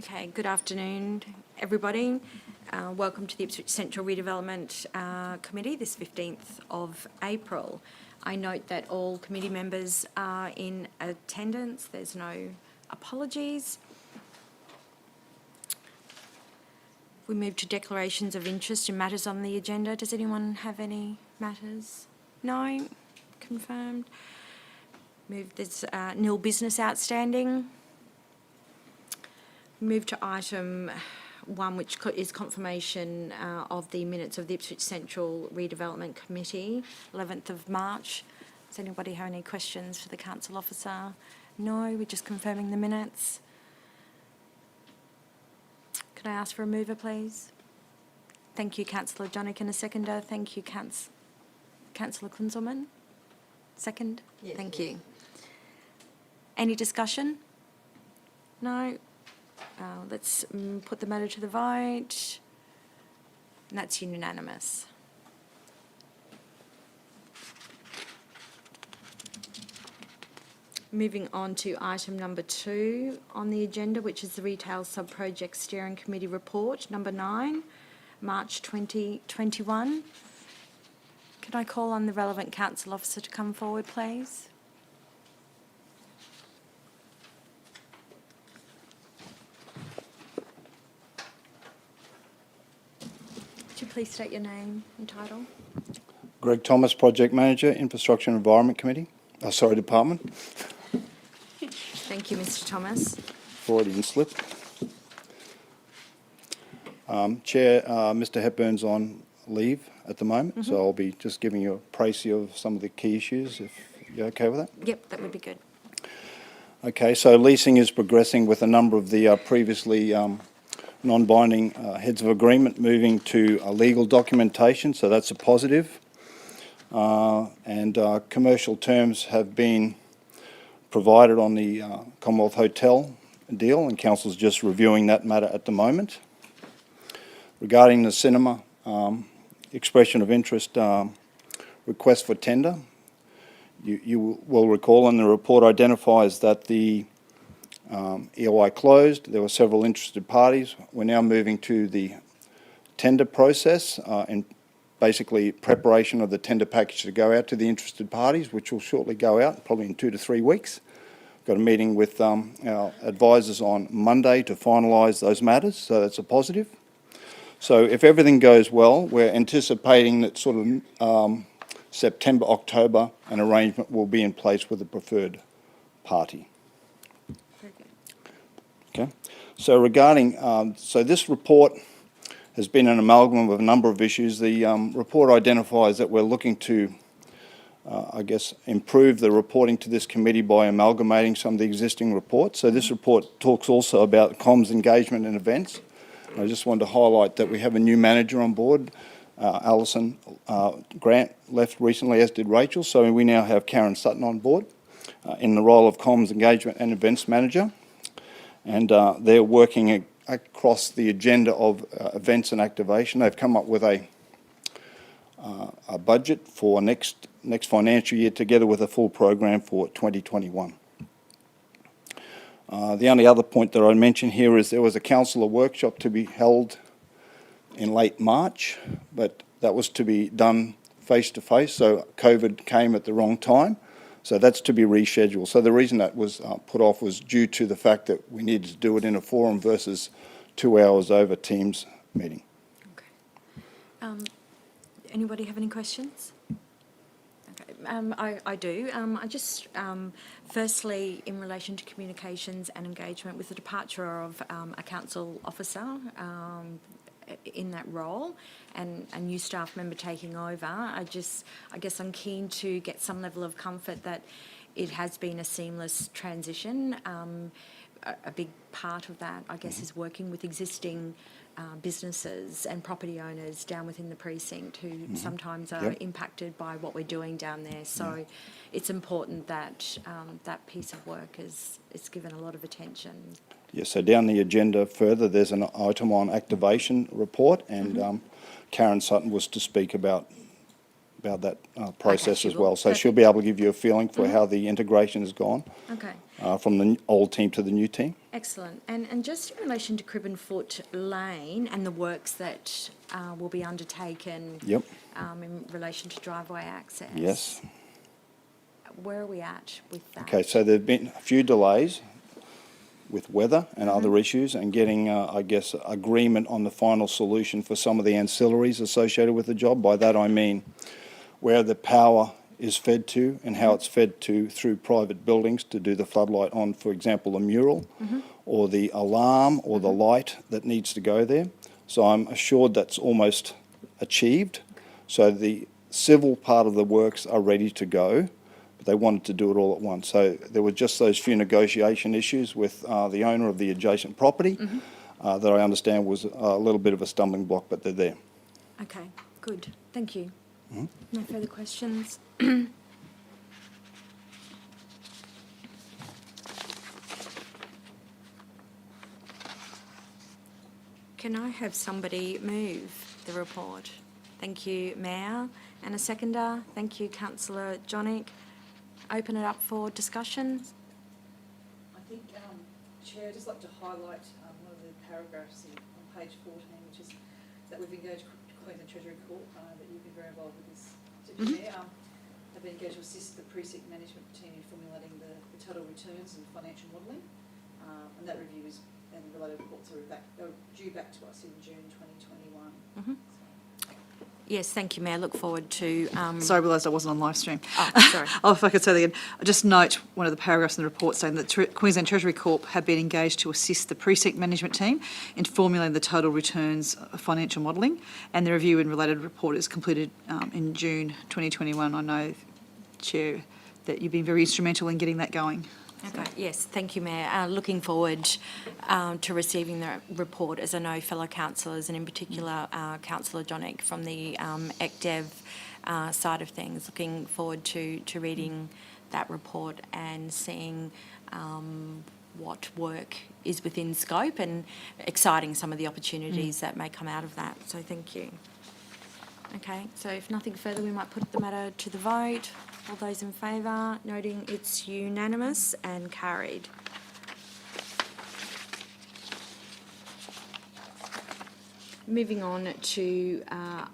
Okay, good afternoon, everybody. Welcome to the Ipswich Central Redevelopment Committee this 15th of April. I note that all committee members are in attendance. There's no apologies. We move to declarations of interest in matters on the agenda. Does anyone have any matters? No? Confirmed. There's nil business outstanding. Move to item 1, which is confirmation of the minutes of the Ipswich Central Redevelopment Committee, 11th of March. Does anybody have any questions for the Council Officer? No, we're just confirming the minutes. Could I ask for a mover, please? Thank you, Councillor Jonik, and a seconder. Thank you, Councillor Kunzelman. Second? Yes, Thank yes. you. Any discussion? No? Let's put the matter to the vote. And that's unanimous. Moving on to item number 2 on the agenda, which is the Retail Sub-Project Steering Committee Report, number 9, March 2021. Could I call on the relevant council officer to come forward, please? Could you please state your name and title? Greg Thomas, Project Manager, Infrastructure and Environment Committee. Department. Thank you, Mr. Thomas. Freudian slip. Chair, Mr. Hepburn's on leave at the moment, so I'll be just giving you a précis of some of the key issues, if you're okay with that. Yep, that would be good. Okay, so leasing is progressing with a number of the previously non-binding heads of agreement moving to legal documentation, so that's a positive. And commercial terms have been provided on the Commonwealth Hotel deal, and Council's just reviewing that matter at the moment. Regarding the cinema, expression of interest request for tender, you will recall, and the report identifies that the EOI closed. There were several interested parties. We're now moving to the tender process and basically preparation of the tender package to go out to the interested parties, which will shortly go out, probably in 2 to 3 weeks. Got a meeting with our advisors on Monday to finalise those matters, so that's a positive. So if everything goes well, we're anticipating that sort of September, October, an arrangement will be in place with the preferred party. Very good. Okay. So regarding, so this report has been an amalgam of a number of issues. The report identifies that we're looking to, I guess, improve the reporting to this committee by amalgamating some of the existing reports. So this report talks also about comms engagement and events. I just wanted to highlight that we have a new manager on board. Alison Grant left recently, as did Rachel, so we now have Karen Sutton on board in the role of comms engagement and events manager. And they're working across the agenda of events and activation. They've come up with a budget for next financial year, together with a full program for 2021. The only other point that I'd mention here is there was a Counsellor Workshop to be held in late March, but that was to be done face-to-face, so COVID came at the wrong time. So that's to be rescheduled. So the reason that was put off was due to the fact that we needed to do it in a forum versus 2 hours over Teams meeting. Okay. Anybody have any questions? Okay. I do. I just, firstly, in relation to communications and engagement, with the departure of a council officer in that role and a new staff member taking over, I guess I'm keen to get some level of comfort that it has been a seamless transition. A big part of that, I guess, is working with existing businesses and property owners down within the precinct who sometimes are impacted by what we're doing down there. So it's important that that piece of work is given a lot of attention. Yes, so down the agenda further, there's an item on activation report, and Karen Sutton was to speak about that process as well. So she'll be able to give you a feeling for how the integration has gone Okay. from the old team to the new team. Excellent. And just in relation to Cribbenfoot Lane and the works that will be undertaken Yep. in relation to driveway access. Yes. Where are we at with that? Okay, so there have been a few delays with weather and other issues and getting, I guess, agreement on the final solution for some of the ancillaries associated with the job. By that I mean where the power is fed to and how it's fed to through private buildings to do the floodlight on, for example, a mural or the alarm or the light that needs to go there. So I'm assured that's almost achieved. So the civil part of the works are ready to go, but they wanted to do it all at once. So there were just those few negotiation issues with the owner of the adjacent property that I understand was a little bit of a stumbling block, but they're there. Okay, good. Thank you. No further questions? Can I have somebody move the report? Thank you, Mayor. And a seconder? Thank you, Councillor Jonick. Open it up for discussion. I think, Chair, I'd just like to highlight one of the paragraphs on page 14, which is that we've engaged Queensland Treasury Court, that you've been very involved with this, Deputy Mayor. Have been engaged to assist the precinct management team in formulating the total returns and financial modelling, and that review is, and related reports are due back to us in June 2021. Yes, thank you, Mayor. Look forward to... Sorry, I realised I wasn't on live stream. Oh, sorry. Oh, if I could say that again. I just note one of the paragraphs in the report saying that Queensland Treasury Corp have been engaged to assist the precinct management team in formulating the total returns financial modelling, and the review and related report is completed in June 2021. I know, Chair, that you've been very instrumental in getting that going. Okay, yes, thank you, Mayor. Looking forward to receiving the report, as I know fellow councillors, and in particular Councillor Jonick from the ECDEV side of things, looking forward to reading that report and seeing what work is within scope and exciting some of the opportunities that may come out of that. So thank you. Okay, so if nothing further, we might put the matter to the vote. All those in favour, noting it's unanimous and carried. Moving on to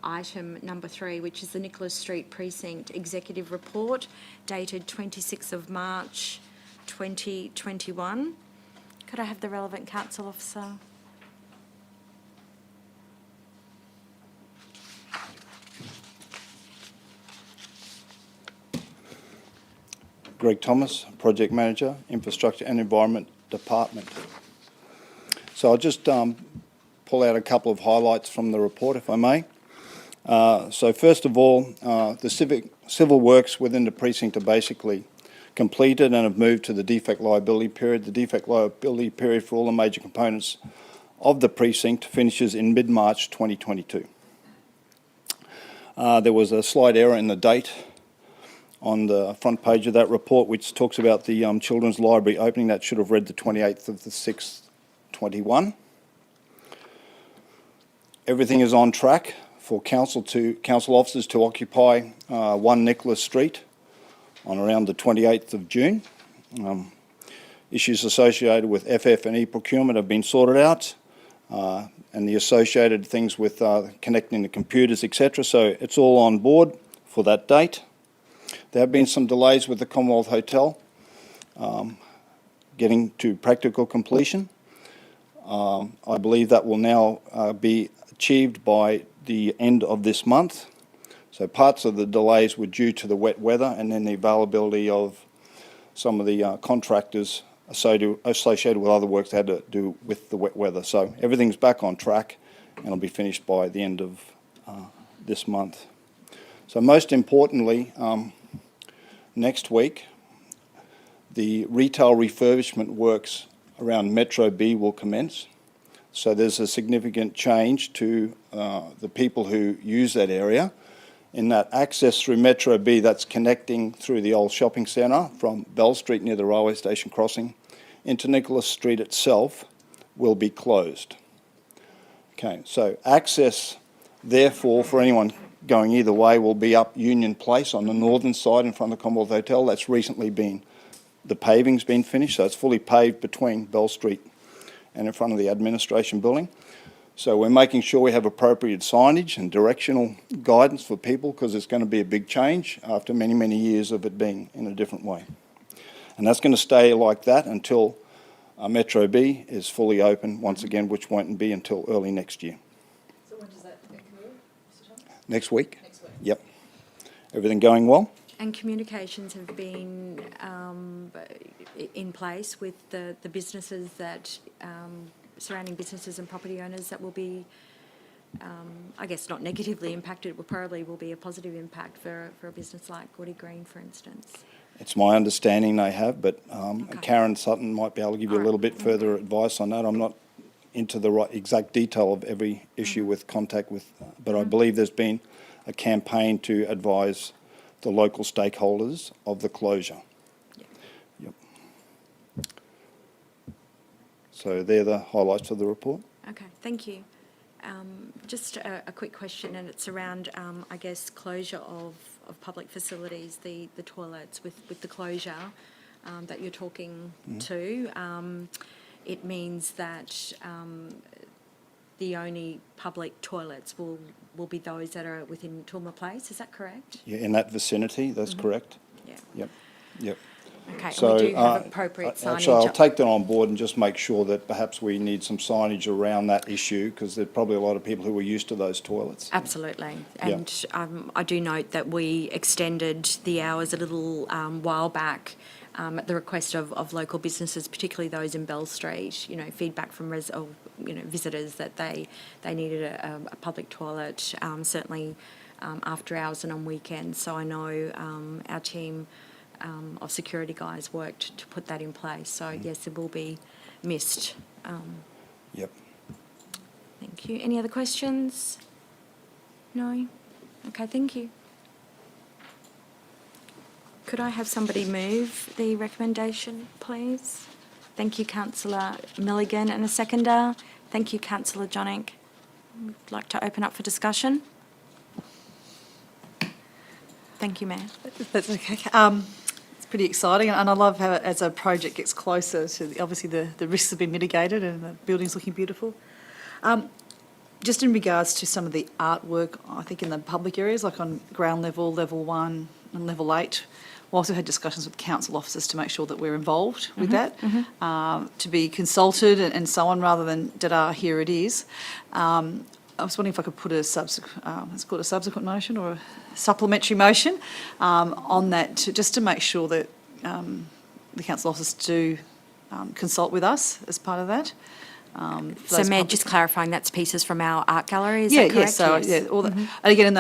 item number 3, which is the Nicholas Street Precinct Executive Report, dated 26th of March 2021. Could I have the relevant council officer? Greg Thomas, Project Manager, Infrastructure and Environment Department. So I'll just pull out a couple of highlights from the report, if I may. So first of all, the civil works within the precinct are basically completed and have moved to the defect liability period. The defect liability period for all the major components of the precinct finishes in mid-March 2022. There was a slight error in the date on the front page of that report, which talks about the Children's Library opening. That should have read the 28th of the 6th, 21. Everything is on track for council officers to occupy 1 Nicholas Street on around the 28th of June. Issues associated with FF and e-procurement have been sorted out, and the associated things with connecting the computers, etc. So it's all on board for that date. There have been some delays with the Commonwealth Hotel getting to practical completion. I believe that will now be achieved by the end of this month. So parts of the delays were due to the wet weather and then the availability of some of the contractors associated with other works that had to do with the wet weather. So everything's back on track and it'll be finished by the end of this month. So most importantly, next week, the retail refurbishment works around Metro B will commence. So there's a significant change to the people who use that area, in that access through Metro B that's connecting through the old shopping centre from Bell Street near the railway station crossing into Nicholas Street itself will be closed. Okay, so access therefore for anyone going either way will be up Union Place on the northern side in front of the Commonwealth Hotel. That's recently been, the paving's been finished, so it's fully paved between Bell Street and in front of the administration building. So we're making sure we have appropriate signage and directional guidance for people, because it's going to be a big change after many, many years of it being in a different way. And that's going to stay like that until Metro B is fully open once again, which won't be until early next year. So when does that occur, Mr Thomas? Next week? Next week. Yep. Everything going well? And communications have been in place with the businesses that, surrounding businesses and property owners that will be, I guess, not negatively impacted, but probably will be a positive impact for a business like Woody Green, for instance. It's my understanding they have, but Okay. Karen Sutton might be able to give you a little bit further advice on that. I'm not into the right exact detail of every issue with contact with, but I believe there's been a campaign to advise the local stakeholders of the closure. Yep. So they're the highlights of the report. Okay, thank you. Just a quick question, and it's around, I guess, closure of public facilities, the toilets with the closure that you're talking to. It means that the only public toilets will be those that are within Tulma Place, is that correct? Yeah, in that vicinity, that's correct. Yeah. Yep, yep. Okay, So, and we do have appropriate signage. actually, I'll take that on board and just make sure that perhaps we need some signage around that issue, because there's probably a lot of people who are used to those toilets. Absolutely. Yeah. And I do note that we extended the hours a little while back at the request of local businesses, particularly those in Bell Street. You know, feedback from visitors that they needed a public toilet, certainly after hours and on weekends. So I know our team of security guys worked to put that in place. So yes, it will be missed. Yep. Thank you. Any other questions? No? Okay, thank you. Could I have somebody move the recommendation, please? Thank you, Councillor Milligan, and a seconder. Thank you, Councillor Johnnick. Would like to open up for discussion. Thank you, Mayor. That's okay. It's pretty exciting, and I love how as a project gets closer to, obviously the risks have been mitigated and the building's looking beautiful. Just in regards to some of the artwork, I think in the public areas, like on ground level, level 1 and level 8, we also had discussions with council officers to make sure that we're involved with that, to be consulted and so on, rather than da-da, here it is. I was wondering if I could put it's called a subsequent motion or a supplementary motion on that, just to make sure that the council officers do consult with us as part of that. So, Mayor, just clarifying, that's pieces from our art gallery, is that correct? So, yeah, all and again, in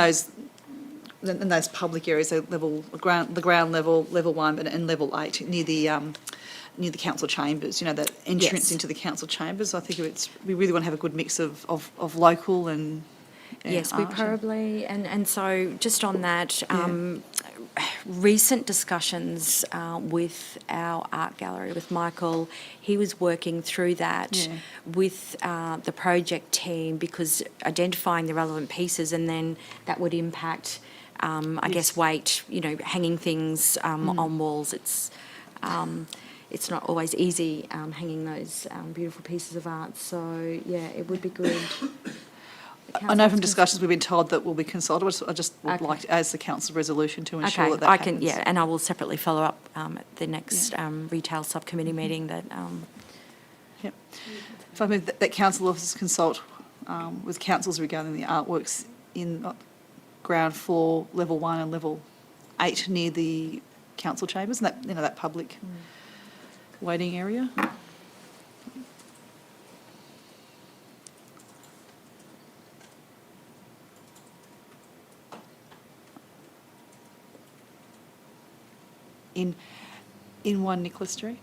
those public areas, so the ground level, level 1 and level 8, near the council chambers, you know, that entrance into the council chambers. I think we really want to have a good mix of local and yes, we art. probably, and so just on that, recent discussions with our art gallery, with Michael, he was working through that with the project team, because identifying the relevant pieces, and then that would impact, I guess, weight, you know, hanging things on walls. It's not always easy hanging those beautiful pieces of art. So, yeah, it would be good. I know from discussions we've been told that we'll be consulted. I just would like, as the council resolution, to ensure that happens. Yeah, and I will separately follow up at the next retail subcommittee meeting. That. Yep. If I move that council officers consult with councils regarding the artworks in ground floor, level 1 and level 8 near the council chambers, and that, you know, that public waiting area. In 1 Nicholas Street.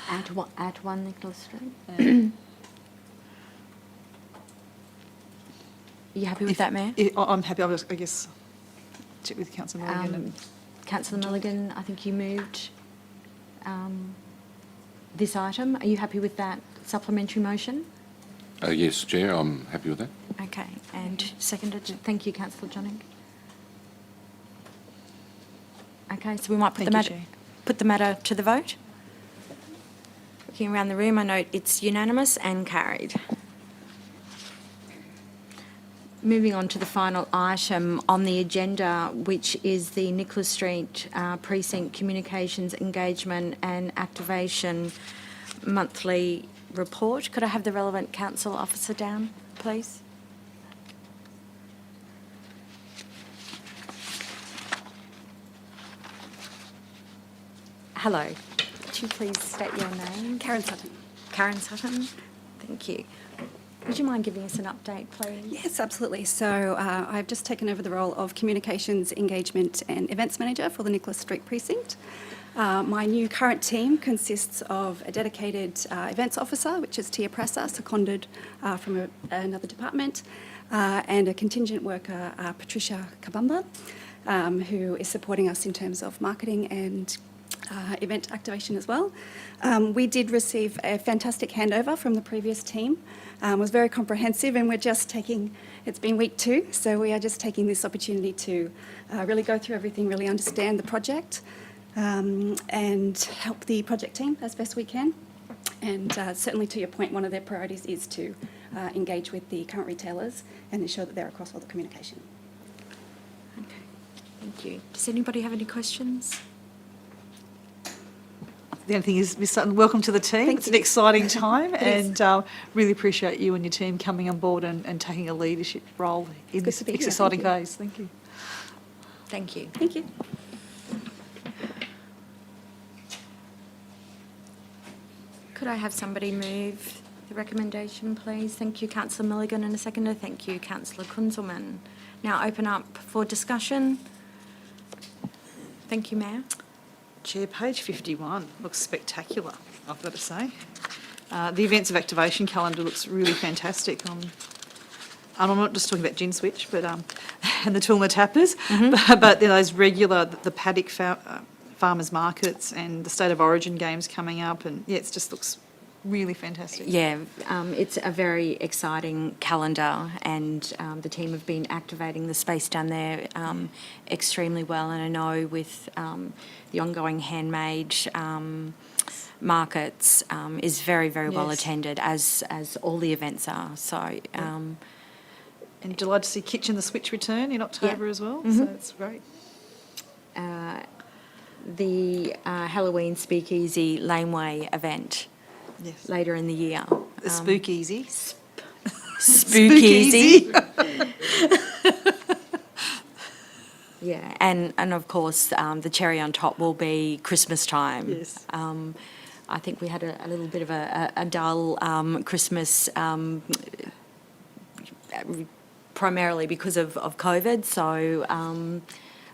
At 1 Nicholas Street. Are you happy with that, Mayor? I'm happy. I guess check with Councillor Milligan. Councillor Milligan, I think you moved this item. Are you happy with that supplementary motion? Yes, Chair, I'm happy with that. Okay, and seconded. Thank you, Councillor Johnnick. Okay, so we might put the matter to the vote. Looking around the room, I note it's unanimous and carried. Moving on to the final item on the agenda, which is the Nicholas Street Precinct Communications Engagement and Activation Monthly Report. Could I have the relevant council officer down, please? Hello. Could you please state your name? Karen Sutton. Karen Sutton. Thank you. Would you mind giving us an update, please? Yes, absolutely. So I've just taken over the role of Communications, Engagement and Events Manager for the Nicholas Street Precinct. My new current team consists of a dedicated events officer, which is Tia Prasser, seconded from another department, and a contingent worker, Patricia Kabamba, who is supporting us in terms of marketing and event activation as well. We did receive a fantastic handover from the previous team. It was very comprehensive, and we're just taking, it's been week 2, so we are just taking this opportunity to really go through everything, really understand the project, and help the project team as best we can. And certainly to your point, one of their priorities is to engage with the current retailers and ensure that they're across all the communication. Okay, thank you. Does anybody have any questions? The only thing is, Ms Sutton, welcome to the team. Thank It's you. an exciting time, and really appreciate you and your team coming on board and taking a leadership role in good this to be here. exciting Thank you. phase. Thank you. Thank you. Thank you. Could I have somebody move the recommendation, please? Thank you, Councillor Milligan, and a seconder. Thank you, Councillor Kunzelmann. Now open up for discussion. Thank you, Mayor. Chair, page 51 looks spectacular, I've got to say. The events of activation calendar looks really fantastic. And I'm not just talking about Gin Switch, but and the Tulma Tappers, but those regular, the paddock farmers markets and the state of origin games coming up, and yeah, it just looks really fantastic. Yeah, it's a very exciting calendar, and the team have been activating the space down there extremely well. And I know with the ongoing handmade markets is very, very well Yes. attended, as all the events are. So. And delighted to see Kitchen the Switch return in October as well, so it's great. The Halloween Speakeasy Laneway event Yes. later in the year. The Spookeasy. Spookeasy. Yeah, and of course the cherry on top will be Christmas time. Yes. I think we had a little bit of a dull Christmas, primarily because of COVID. So,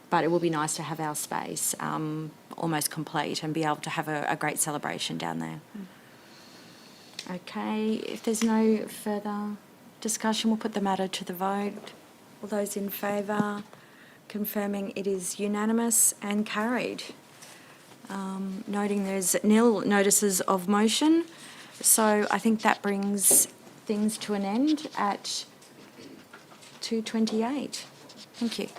but it will be nice to have our space almost complete and be able to have a great celebration down there. Okay, if there's no further discussion, we'll put the matter to the vote. All those in favour, confirming it is unanimous and carried. Noting there's nil notices of motion, so I think that brings things to an end at 2:28. Thank you.